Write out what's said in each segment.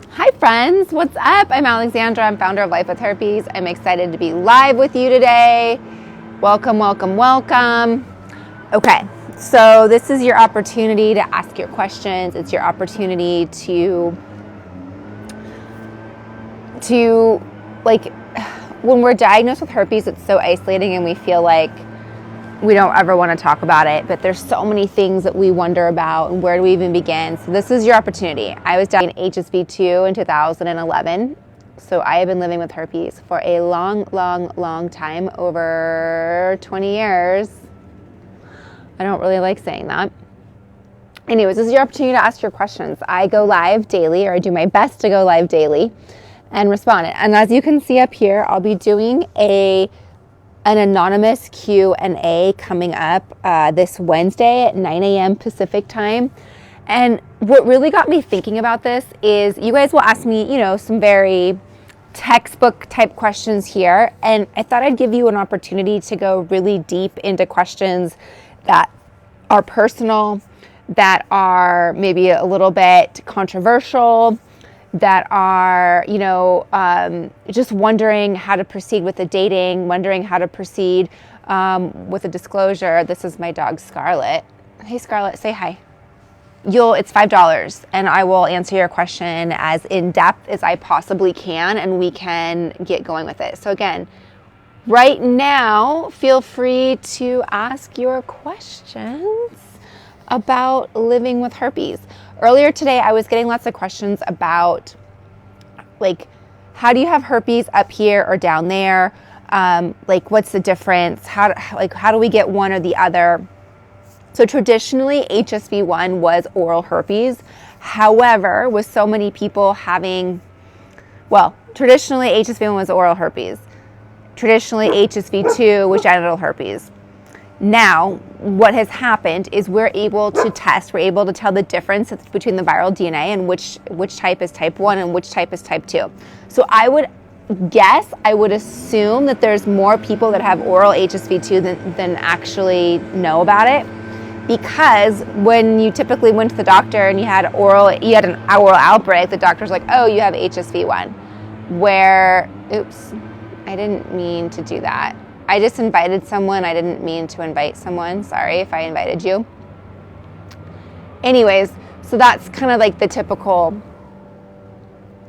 Hi friends, what's up? I'm Alexandra, I'm founder of Life with Herpes. I'm excited to be live with you today. Welcome, welcome, welcome. Okay, so this is your opportunity to ask your questions. It's your opportunity to like, when we're diagnosed with herpes, it's so isolating and we feel like we don't ever want to talk about it, but there's so many things that we wonder about, and where do we even begin? So this is your opportunity. I was diagnosed in HSV2 in 2011, so I have been living with herpes for a long time, over 20 years. I don't really like saying that. Anyways, this is your opportunity to ask your questions. I go live daily, or I do my best to go live daily and respond. And as you can see up here, I'll be doing an anonymous Q&A coming up this Wednesday at 9 a.m. Pacific time. And what really got me thinking about this is you guys will ask me, some very textbook type questions here. And I thought I'd give you an opportunity to go really deep into questions that are personal, that are maybe a little bit controversial, that are, just wondering how to proceed with the dating, wondering how to proceed with a disclosure. This is my dog, Scarlet. Hey, Scarlet, say hi. It's $5, and I will answer your question as in depth as I possibly can, and we can get going with it. So again, right now, feel free to ask your questions about living with herpes. Earlier today, I was getting lots of questions about, how do you have herpes up here or down there? What's the difference? How do we get one or the other? So traditionally, HSV1 was oral herpes. However, with so many people traditionally HSV1 was oral herpes. Traditionally, HSV2 was genital herpes. Now, what has happened is we're able to tell the difference between the viral DNA and which type is type 1 and which type is type 2. So I would assume that there's more people that have oral HSV2 than actually know about it. Because when you typically went to the doctor and you had an oral outbreak, the doctor's like, oh, you have HSV1. Oops, I didn't mean to do that. I just invited someone. I didn't mean to invite someone. Sorry if I invited you. Anyways, so that's kind of like the typical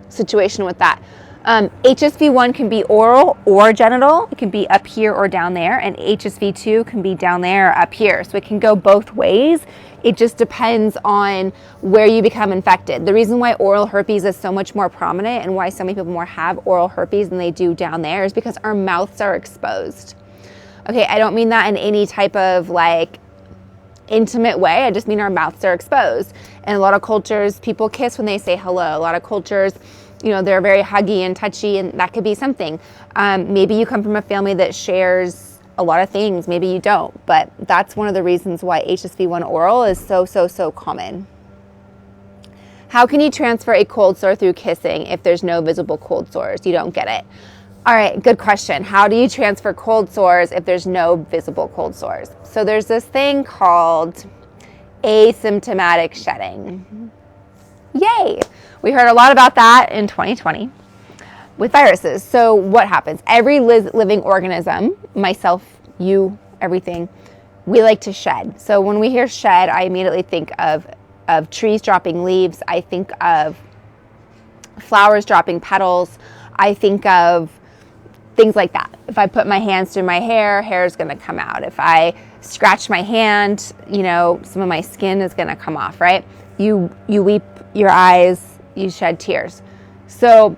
situation with that. HSV1 can be oral or genital. It can be up here or down there. And HSV2 can be down there or up here. So it can go both ways. It just depends on where you become infected. The reason why oral herpes is so much more prominent and why so many people more have oral herpes than they do down there is because our mouths are exposed. Okay, I don't mean that in any type of intimate way. I just mean our mouths are exposed. In a lot of cultures, people kiss when they say hello. A lot of cultures, they're very huggy and touchy, and that could be something. Maybe you come from a family that shares a lot of things. Maybe you don't, but that's one of the reasons why HSV1 oral is so common. How can you transfer a cold sore through kissing if there's no visible cold sores? You don't get it. All right, good question. How do you transfer cold sores if there's no visible cold sores? So there's this thing called asymptomatic shedding. Yay! We heard a lot about that in 2020 with viruses. So what happens? Every living organism, myself, you, everything, we like to shed. So when we hear shed, I immediately think of trees dropping leaves. I think of flowers dropping petals. I think of things like that. If I put my hands through my hair is going to come out. If I scratch my hand, some of my skin is going to come off, right? You weep your eyes, you shed tears. So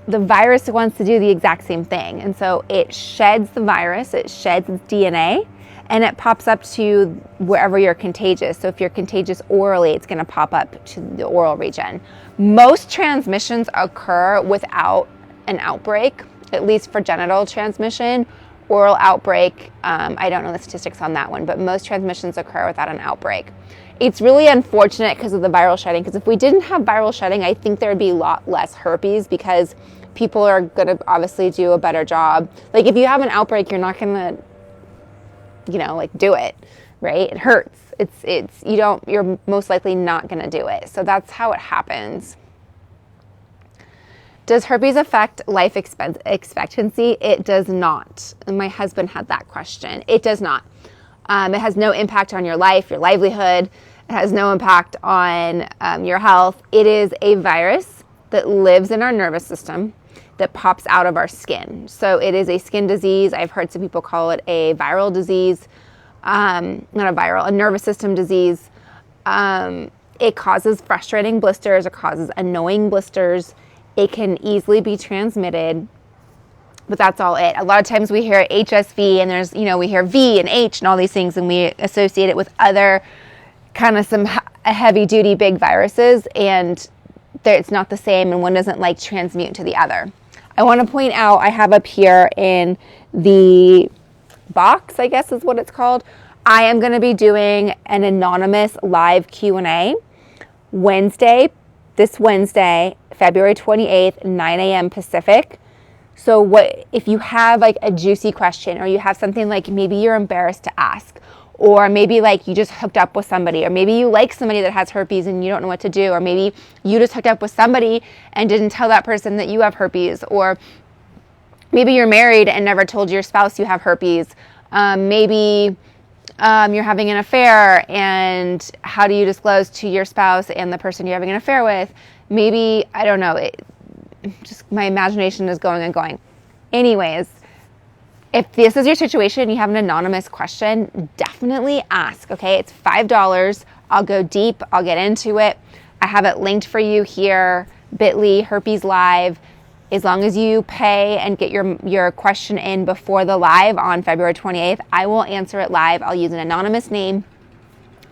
the virus wants to do the exact same thing. And so it sheds the virus, it sheds its DNA, and it pops up to wherever you're contagious. So if you're contagious orally, it's going to pop up to the oral region. Most transmissions occur without an outbreak, at least for genital transmission. Oral outbreak, I don't know the statistics on that one, but most transmissions occur without an outbreak. It's really unfortunate because of the viral shedding, because if we didn't have viral shedding, I think there would be a lot less herpes because people are going to obviously do a better job. If you have an outbreak, you're not going to, do it, right? It hurts. You're most likely not going to do it. So that's how it happens. Does herpes affect life expectancy? It does not. And my husband had that question. It does not. It has no impact on your life, your livelihood. It has no impact on your health. It is a virus that lives in our nervous system that pops out of our skin. So it is a skin disease. I've heard some people call it a viral disease. Not a viral, a nervous system disease. It causes frustrating blisters. It causes annoying blisters. It can easily be transmitted, but that's all it. A lot of times we hear HSV and there's, we hear V and H and all these things, and we associate it with other kind of some heavy duty big viruses, and it's not the same, and one doesn't like transmute to the other. I want to point out, I have up here in the box, I guess is what it's called, I am going to be doing an anonymous live Q&A this Wednesday, February 28th, 9 a.m. Pacific. So what if you have like a juicy question, or you have something like maybe you're embarrassed to ask, or maybe like you just hooked up with somebody, or maybe you like somebody that has herpes and you don't know what to do, or maybe you just hooked up with somebody and didn't tell that person that you have herpes, or maybe you're married and never told your spouse you have herpes. Maybe you're having an affair, and how do you disclose to your spouse and the person you're having an affair with? Maybe, I don't know, just my imagination is going and going. Anyways, if this is your situation, you have an anonymous question, definitely ask, okay? It's $5. I'll go deep. I'll get into it. I have it linked for you here, bit.ly, Herpes Live. As long as you pay and get your question in before the live on February 28th, I will answer it live. I'll use an anonymous name.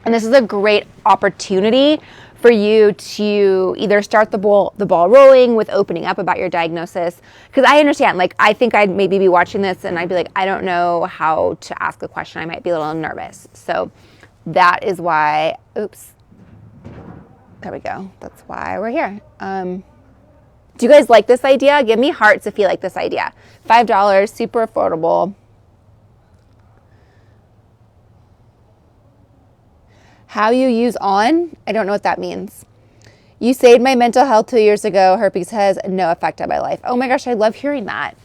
And this is a great opportunity for you to either start the ball rolling with opening up about your diagnosis. Because I understand, like, I think I'd maybe be watching this and I'd be like, I don't know how to ask a question. I might be a little nervous. So that is why, oops, there we go. That's why we're here. Do you guys like this idea? Give me hearts if you like this idea. $5, super affordable. How you use on? I don't know what that means. You saved my mental health 2 years ago. Herpes has no effect on my life. Oh my gosh, I love hearing that.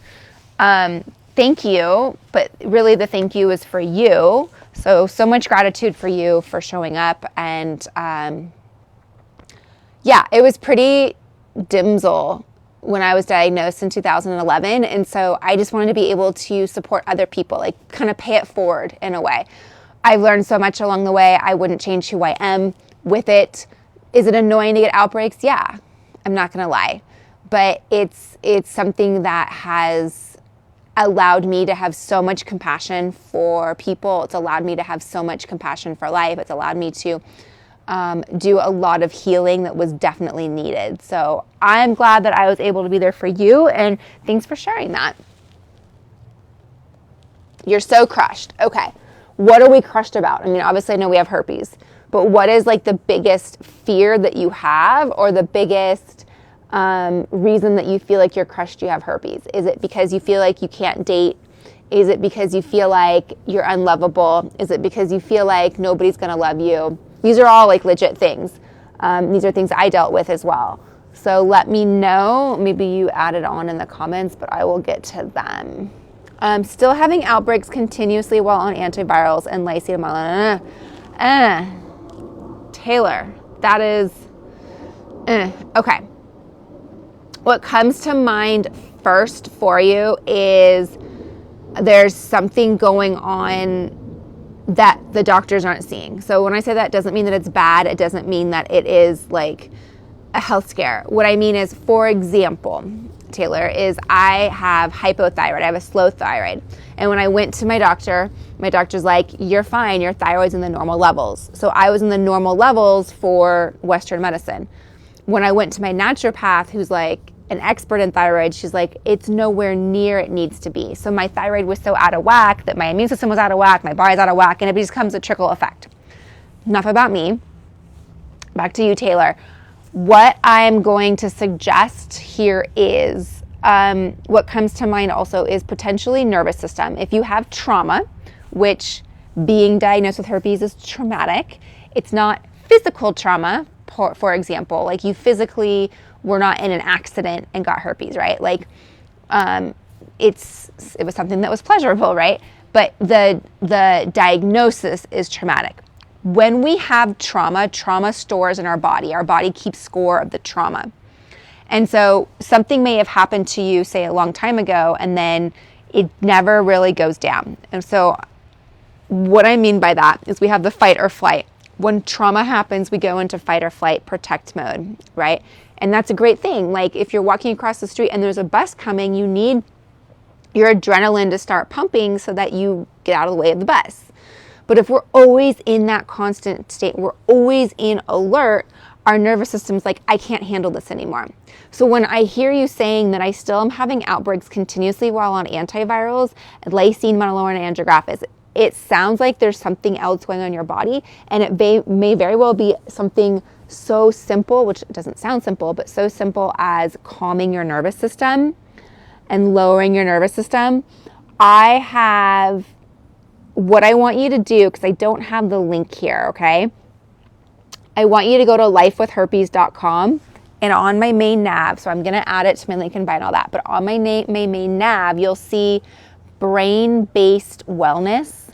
Thank you, but really the thank you is for you. So much gratitude for you for showing up. And yeah, it was pretty dimsel when I was diagnosed in 2011. And so I just wanted to be able to support other people, like kind of pay it forward in a way. I've learned so much along the way. I wouldn't change who I am with it. Is it annoying to get outbreaks? Yeah, I'm not going to lie. But it's something that has allowed me to have so much compassion for people. It's allowed me to have so much compassion for life. It's allowed me to do a lot of healing that was definitely needed. So I'm glad that I was able to be there for you, and thanks for sharing that. You're so crushed. Okay. What are we crushed about? I mean, obviously I know we have herpes, but what is like the biggest fear that you have, or the biggest reason that you feel like you're crushed you have herpes? Is it because you feel like you can't date? Is it because you feel like you're unlovable? Is it because you feel like nobody's going to love you? These are all like legit things. These are things I dealt with as well. So let me know. Maybe you added on in the comments, but I will get to them. Still having outbreaks continuously while on antivirals and Lysine. Taylor, that is, okay. What comes to mind first for you is there's something going on that the doctors aren't seeing. So when I say that, it doesn't mean that it's bad. It doesn't mean that it is like a health scare. What I mean is, for example, Taylor, is I have hypothyroid. I have a slow thyroid. And when I went to my doctor's like, you're fine. Your thyroid's in the normal levels. So I was in the normal levels for Western medicine. When I went to my naturopath, who's like an expert in thyroid, she's like, it's nowhere near it needs to be. So my thyroid was so out of whack that my immune system was out of whack, my body's out of whack, and it just comes a trickle effect. Enough about me. Back to you, Taylor. What I'm going to suggest here is, what comes to mind also is potentially nervous system. If you have trauma, which being diagnosed with herpes is traumatic, it's not physical trauma, for example, like you physically were not in an accident and got herpes, right? Like it was something that was pleasurable, right? But the diagnosis is traumatic. When we have trauma stores in our body. Our body keeps score of the trauma. And so something may have happened to you, say, a long time ago, and then it never really goes down. And so what I mean by that is we have the fight or flight. When trauma happens, we go into fight or flight, protect mode, right? And that's a great thing. Like if you're walking across the street and there's a bus coming, you need your adrenaline to start pumping so that you get out of the way of the bus. But if we're always in that constant state, we're always in alert, our nervous system's like, I can't handle this anymore. So when I hear you saying that I still am having outbreaks continuously while on antivirals, Lysine, Monolaurin, and Andrographis, it sounds like there's something else going on in your body, and it may very well be something so simple, which doesn't sound simple, but so simple as calming your nervous system and lowering your nervous system. What I want you to do, because I don't have the link here, okay? I want you to go to lifewithherpes.com, and on my main nav, so I'm going to add it to my link and buy and all that, but on my main nav, you'll see brain-based wellness,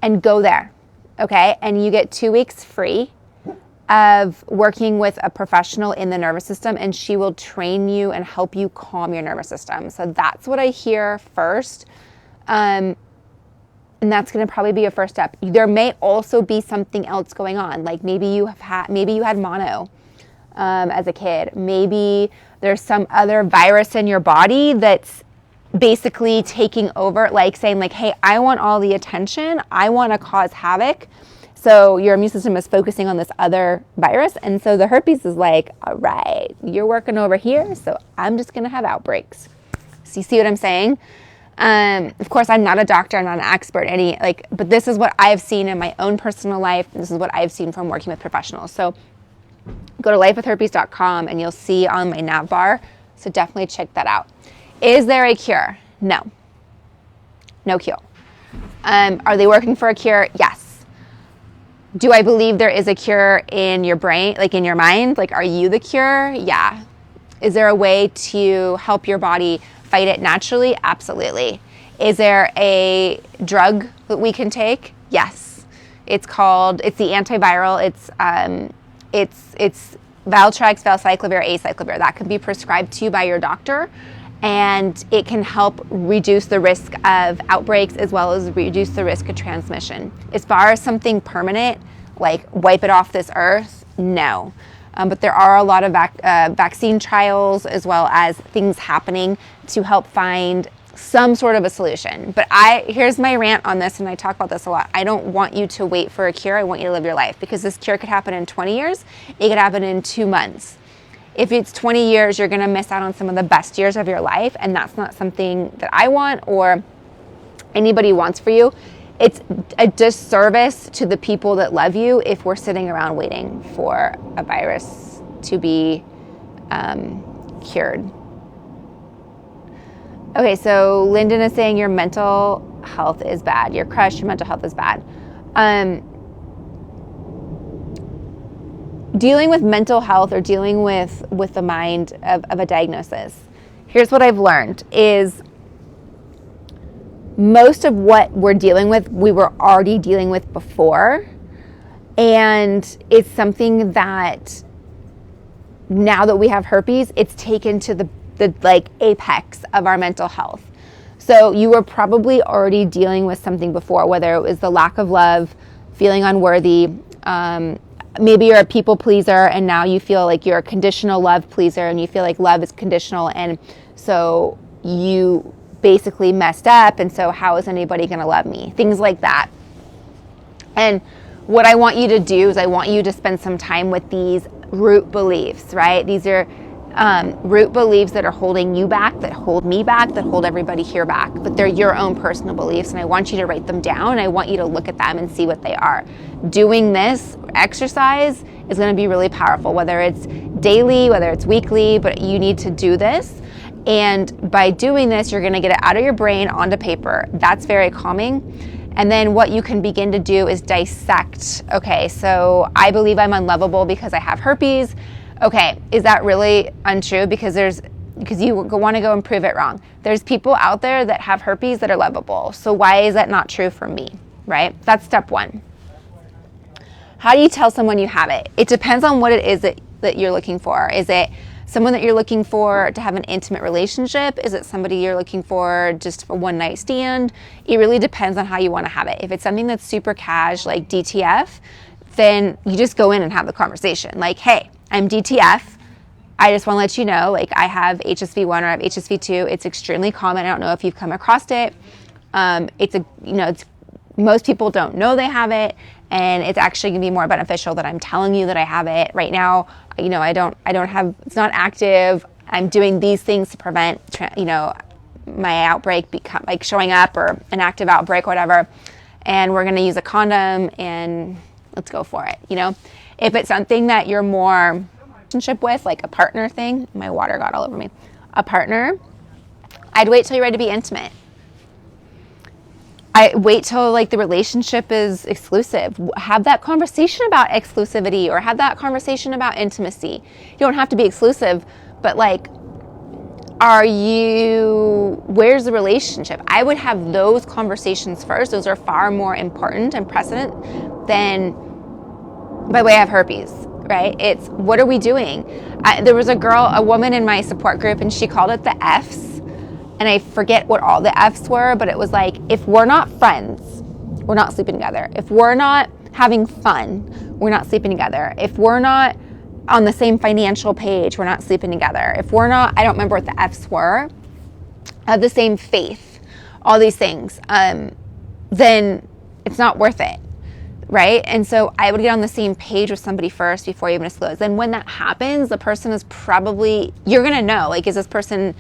and go there, okay? And you get 2 weeks free of working with a professional in the nervous system, and she will train you and help you calm your nervous system. So that's what I hear first. And that's going to probably be your first step. There may also be something else going on. Like maybe you had mono as a kid. Maybe there's some other virus in your body that's basically taking over, like saying like, hey, I want all the attention. I want to cause havoc. So your immune system is focusing on this other virus. And so the herpes is like, all right, you're working over here, so I'm just going to have outbreaks. So you see what I'm saying? Of course, I'm not a doctor, I'm not an expert, but this is what I've seen in my own personal life. This is what I've seen from working with professionals. So go to lifewithherpes.com and you'll see on my nav bar. So definitely check that out. Is there a cure? No. No cure. Are they working for a cure? Yes. Do I believe there is a cure in your brain, like in your mind? Like, are you the cure? Yeah. Is there a way to help your body fight it naturally? Absolutely. Is there a drug that we can take? Yes. It's the antiviral. It's Valtrex, valacyclovir, acyclovir. That can be prescribed to you by your doctor, and it can help reduce the risk of outbreaks as well as reduce the risk of transmission. As far as something permanent, like wipe it off this earth, no. But there are a lot of vaccine trials as well as things happening to help find some sort of a solution. But here's my rant on this, and I talk about this a lot. I don't want you to wait for a cure. I want you to live your life, because this cure could happen in 20 years. It could happen in 2 months. If it's 20 years, you're going to miss out on some of the best years of your life, and that's not something that I want or anybody wants for you. It's a disservice to the people that love you if we're sitting around waiting for a virus to be cured. Okay, so Lyndon is saying your mental health is bad. You're crushed, your mental health is bad. Dealing with mental health or dealing with the mind of a diagnosis. Here's what I've learned is most of what we're dealing with, we were already dealing with before. And it's something that now that we have herpes, it's taken to the apex of our mental health. So you were probably already dealing with something before, whether it was the lack of love, feeling unworthy, maybe you're a people pleaser and now you feel like you're a conditional love pleaser and you feel like love is conditional, and so you basically messed up, and so how is anybody going to love me? Things like that. And what I want you to do is I want you to spend some time with these root beliefs, right? These are root beliefs that are holding you back, that hold me back, that hold everybody here back, but they're your own personal beliefs, and I want you to write them down, and I want you to look at them and see what they are. Doing this exercise is going to be really powerful, whether it's daily, whether it's weekly, but you need to do this. And by doing this, you're going to get it out of your brain onto paper. That's very calming. And then what you can begin to do is dissect. Okay, so I believe I'm unlovable because I have herpes. Okay, is that really untrue? Because you want to go and prove it wrong. There's people out there that have herpes that are lovable. So why is that not true for me, right? That's step one. How do you tell someone you have it? It depends on what it is that you're looking for. Is it someone that you're looking for to have an intimate relationship? Is it somebody you're looking for just a one night stand? It really depends on how you want to have it. If it's something that's super cash, like DTF, then you just go in and have the conversation. Like, hey, I'm DTF. I just want to let you know, like, I have HSV1 or I have HSV2. It's extremely common. I don't know if you've come across it. Most people don't know they have it, and it's actually going to be more beneficial that I'm telling you that I have it right now. I don't have, it's not active. I'm doing these things to prevent, my outbreak become like showing up, or an active outbreak or whatever. And we're going to use a condom and let's go for it. If it's something that you're more relationship with, like a partner thing, my water got all over me, a partner, I'd wait till you're ready to be intimate. I wait till like the relationship is exclusive. Have that conversation about exclusivity, or have that conversation about intimacy. You don't have to be exclusive, but like, where's the relationship? I would have those conversations first. Those are far more important and precedent than, by the way, I have herpes, right? It's, what are we doing? There was a woman in my support group, and she called it the F's. And I forget what all the F's were, but it was like, if we're not friends, we're not sleeping together. If we're not having fun, we're not sleeping together. If we're not on the same financial page, we're not sleeping together. If we're not, I don't remember what the F's were, have the same faith, all these things, then it's not worth it, right? And so I would get on the same page with somebody first before you even disclose. Then when that happens, the person is probably, you're gonna know, like, is this person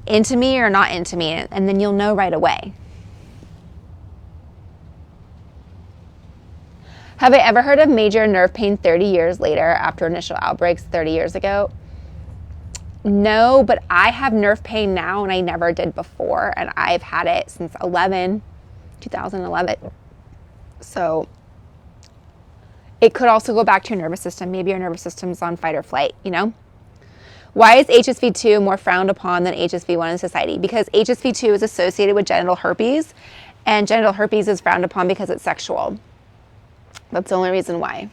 into me or not into me? And then you'll know right away. Have I ever heard of major nerve pain 30 years later after initial outbreaks 30 years ago? No, but I have nerve pain now, and I never did before, and I've had it since 2011. So it could also go back to your nervous system. Maybe your nervous system's on fight or flight, Why is HSV2 more frowned upon than HSV1 in society? Because HSV2 is associated with genital herpes, and genital herpes is frowned upon because it's sexual. That's the only reason why.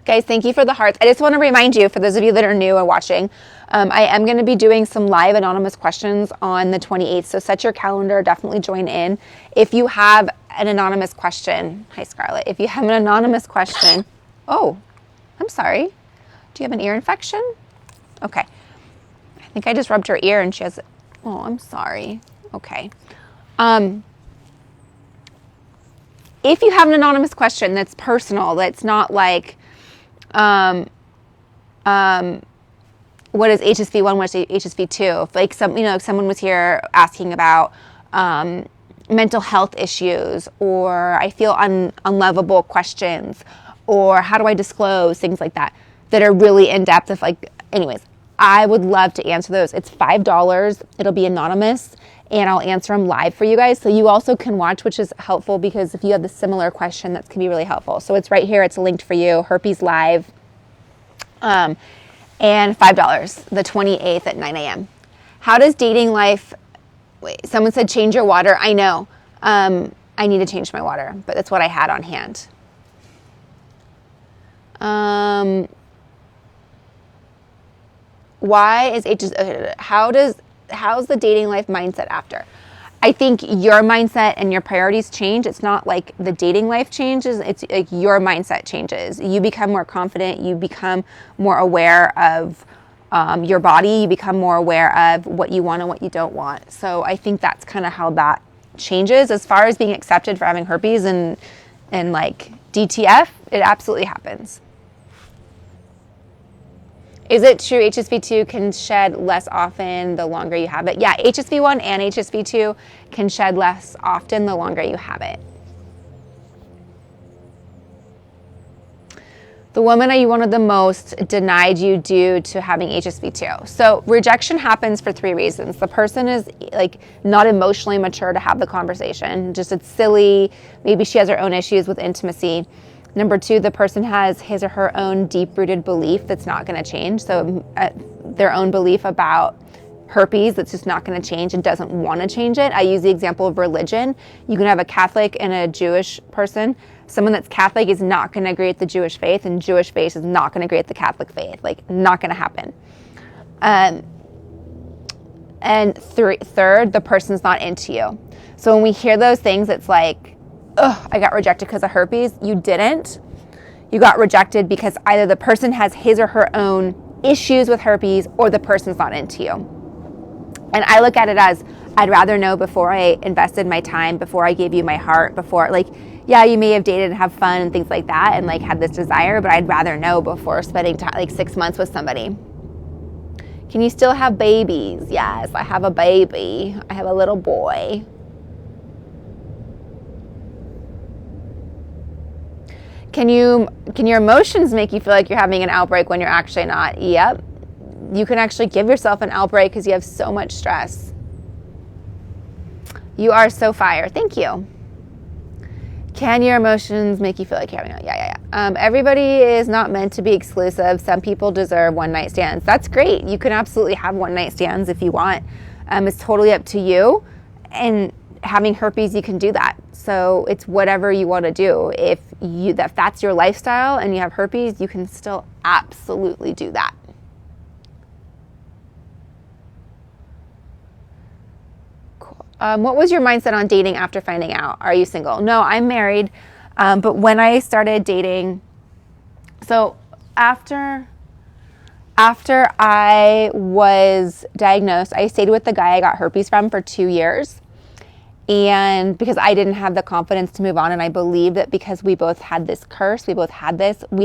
Guys, thank you for the hearts. I just want to remind you, for those of you that are new and watching, I am going to be doing some live anonymous questions on the 28th, so set your calendar, definitely join in. If you have an anonymous question, hi Scarlett, if you have an anonymous question, oh, I'm sorry. Do you have an ear infection? Okay. I think I just rubbed her ear and she has, oh, I'm sorry. Okay. If you have an anonymous question that's personal, that's not like, what is HSV1, what is HSV2? If like someone was here asking about mental health issues, or I feel unlovable questions, or how do I disclose, things like that are really in-depth. Anyways, I would love to answer those. It's $5. It'll be anonymous, and I'll answer them live for you guys. So you also can watch, which is helpful, because if you have the similar question, that can be really helpful. So it's right here. It's linked for you, Herpes Live, and $5, the 28th at 9 a.m. How does dating life, wait, someone said change your water. I know. I need to change my water, but that's what I had on hand. How's the dating life mindset after? I think your mindset and your priorities change. It's not like the dating life changes. It's like your mindset changes. You become more confident. You become more aware of your body. You become more aware of what you want and what you don't want. So I think that's kind of how that changes. As far as being accepted for having herpes and like DTF, it absolutely happens. Is it true HSV2 can shed less often the longer you have it? Yeah, HSV1 and HSV2 can shed less often the longer you have it. The woman you wanted the most denied you due to having HSV2. So rejection happens for 3 reasons. The person is like not emotionally mature to have the conversation. Just it's silly. Maybe she has her own issues with intimacy. Number 2, the person has his or her own deep-rooted belief that's not going to change. So their own belief about herpes that's just not going to change and doesn't want to change it. I use the example of religion. You can have a Catholic and a Jewish person. Someone that's Catholic is not going to agree with the Jewish faith, and Jewish faith is not going to agree with the Catholic faith. Like, not going to happen. And third, the person's not into you. So when we hear those things, it's like, ugh, I got rejected because of herpes. You didn't. You got rejected because either the person has his or her own issues with herpes or the person's not into you. And I look at it as, I'd rather know before I invested my time, before I gave you my heart, before, like, yeah, you may have dated and have fun and things like that and like had this desire, but I'd rather know before spending time, like 6 months with somebody. Can you still have babies? Yes, I have a baby. I have a little boy. Can your emotions make you feel like you're having an outbreak when you're actually not? Yep. You can actually give yourself an outbreak because you have so much stress. You are so fire. Thank you. Can your emotions make you feel like you're having a... Yeah. Everybody is not meant to be exclusive. Some people deserve one-night stands. That's great. You can absolutely have one-night stands if you want. It's totally up to you. And having herpes, you can do that. So it's whatever you want to do. If that's your lifestyle and you have herpes, you can still absolutely do that. What was your mindset on dating after finding out? Are you single? No, I'm married. But when I started dating, so after I was diagnosed, I stayed with the guy I got herpes from for 2 years. And because I didn't have the confidence to move on, and I believed that because we both had this curse, we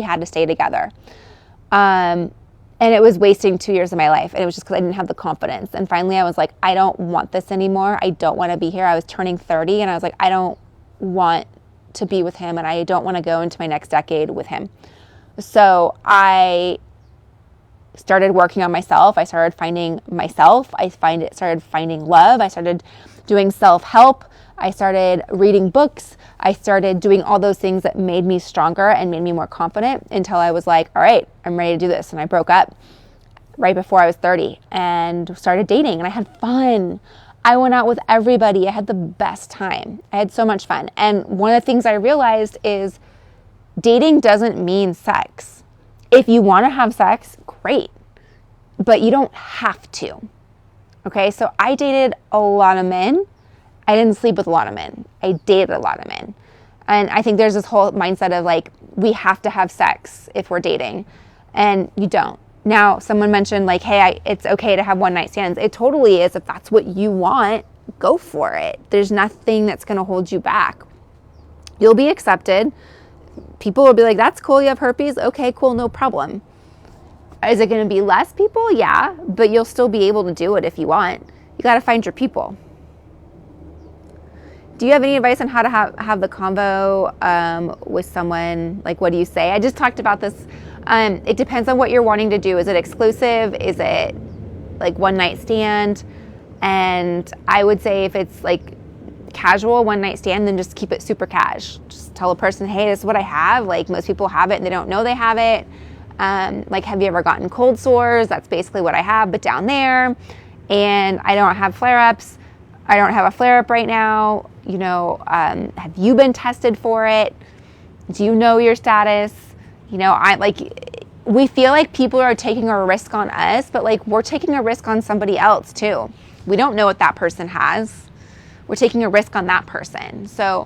had to stay together. And it was wasting 2 years of my life. And it was just because I didn't have the confidence. And finally I was like, I don't want this anymore. I don't want to be here. I was turning 30 and I was like, I don't want to be with him and I don't want to go into my next decade with him. So I started working on myself. I started finding myself. Started finding love. I started doing self-help. I started reading books. I started doing all those things that made me stronger and made me more confident until I was like, all right, I'm ready to do this. And I broke up right before I was 30 and started dating, and I had fun. I went out with everybody. I had the best time. I had so much fun. And one of the things I realized is dating doesn't mean sex. If you want to have sex, great, but you don't have to. Okay, so I dated a lot of men. I didn't sleep with a lot of men. I dated a lot of men. And I think there's this whole mindset of like, we have to have sex if we're dating. And you don't. Now, someone mentioned like, hey, it's okay to have one-night stands. It totally is. If that's what you want, go for it. There's nothing that's going to hold you back. You'll be accepted. People will be like, that's cool. You have herpes. Okay, cool. No problem. Is it going to be less people? Yeah. But you'll still be able to do it if you want. You got to find your people. Do you have any advice on how to have the convo with someone? Like, what do you say? I just talked about this. It depends on what you're wanting to do. Is it exclusive? Is it like one night stand? And I would say if it's like casual one night stand, then just keep it super cash. Just tell a person, hey, this is what I have. Like most people have it and they don't know they have it. Like, have you ever gotten cold sores? That's basically what I have, but down there. And I don't have flare-ups. I don't have a flare-up right now. You know, have you been tested for it? Do you know your status? You know, we feel like people are taking a risk on us, but like we're taking a risk on somebody else too. We don't know what that person has. We're taking a risk on that person. So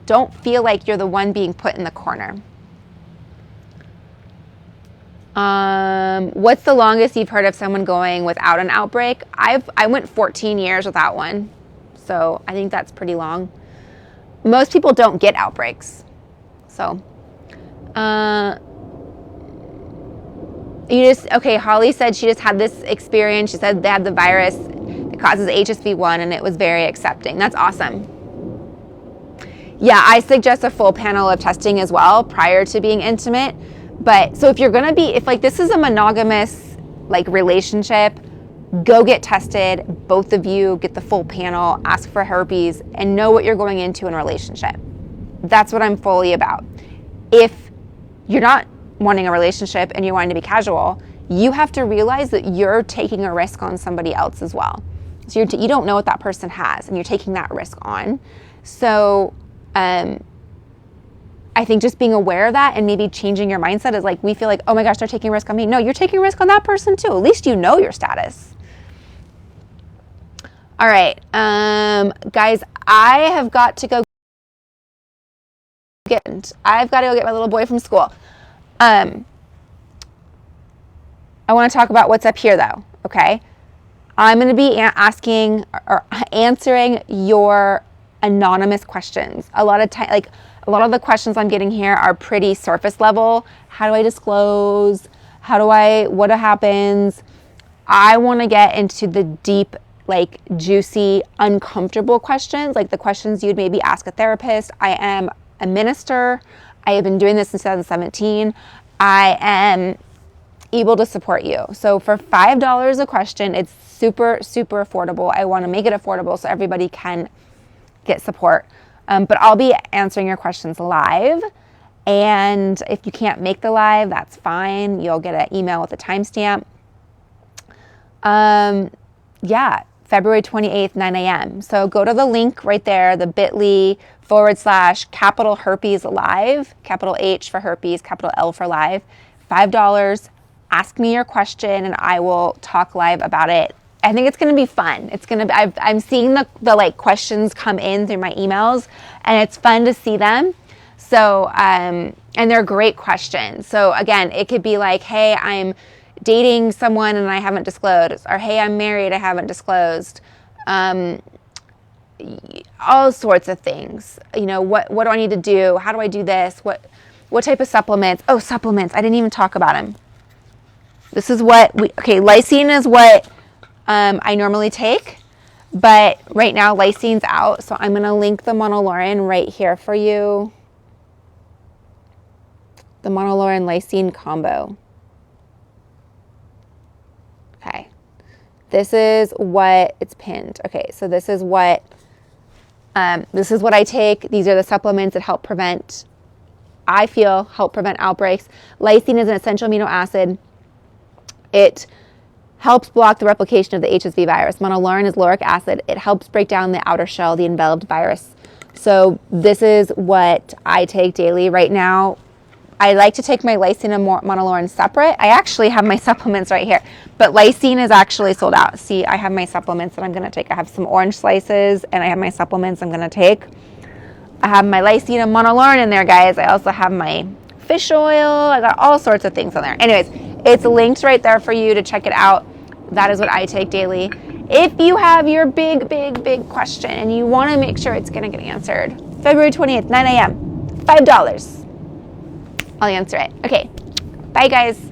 don't feel like you're the one being put in the corner. What's the longest you've heard of someone going without an outbreak? I went 14 years without one. So I think that's pretty long. Most people don't get outbreaks. So, Holly said she just had this experience. She said they had the virus that causes HSV1 and it was very accepting. That's awesome. Yeah, I suggest a full panel of testing as well prior to being intimate. But so if you're gonna be, if like this is a monogamous like relationship, go get tested. Both of you get the full panel, ask for herpes, and know what you're going into in a relationship. That's what I'm fully about. If you're not wanting a relationship and you're wanting to be casual, you have to realize that you're taking a risk on somebody else as well. So you don't know what that person has, and you're taking that risk on. So I think just being aware of that and maybe changing your mindset is like, we feel like, oh my gosh, they're taking a risk on me. No, you're taking a risk on that person too. At least you know your status. All right, guys, I have got to go get my little boy from school. I want to talk about what's up here though, okay? I'm going to be asking or answering your anonymous questions. A lot of the questions I'm getting here are pretty surface level. How do I disclose? What happens? I want to get into the deep, like juicy, uncomfortable questions, like the questions you'd maybe ask a therapist. I am a minister. I have been doing this since 2017. I am able to support you. So for $5 a question, it's super, super affordable. I want to make it affordable so everybody can get support. But I'll be answering your questions live. And if you can't make the live, that's fine. You'll get an email with a timestamp. Yeah, February 28th, 9 a.m. So go to the link right there, the bit.ly/capital herpes live, capital H for herpes, capital L for live, $5. Ask me your question and I will talk live about it. I think it's going to be fun. I'm seeing the like questions come in through my emails, and it's fun to see them. So, and they're great questions. So again, it could be like, hey, I'm dating someone and I haven't disclosed, or hey, I'm married, I haven't disclosed. All sorts of things. You know, what do I need to do? How do I do this? What type of supplements? Oh, supplements. I didn't even talk about them. This is Lysine is what I normally take, but right now Lysine's out, so I'm going to link the Monolaurin right here for you. The Monolaurin Lysine combo. Okay. This is what it's pinned. Okay, so this is what I take. These are the supplements that help prevent outbreaks. Lysine is an essential amino acid. It helps block the replication of the HSV virus. Monolaurin is lauric acid. It helps break down the outer shell, the enveloped virus. So this is what I take daily. Right now, I like to take my Lysine and Monolaurin separate. I actually have my supplements right here, but Lysine is actually sold out. See, I have my supplements that I'm going to take. I have some orange slices, and I have my supplements I'm going to take. I have my Lysine and Monolaurin in there, guys. I also have my fish oil. I got all sorts of things on there. Anyways, it's linked right there for you to check it out. That is what I take daily. If you have your big question and you want to make sure it's going to get answered, February 20th, 9 a.m., $5. I'll answer it. Okay. Bye, guys.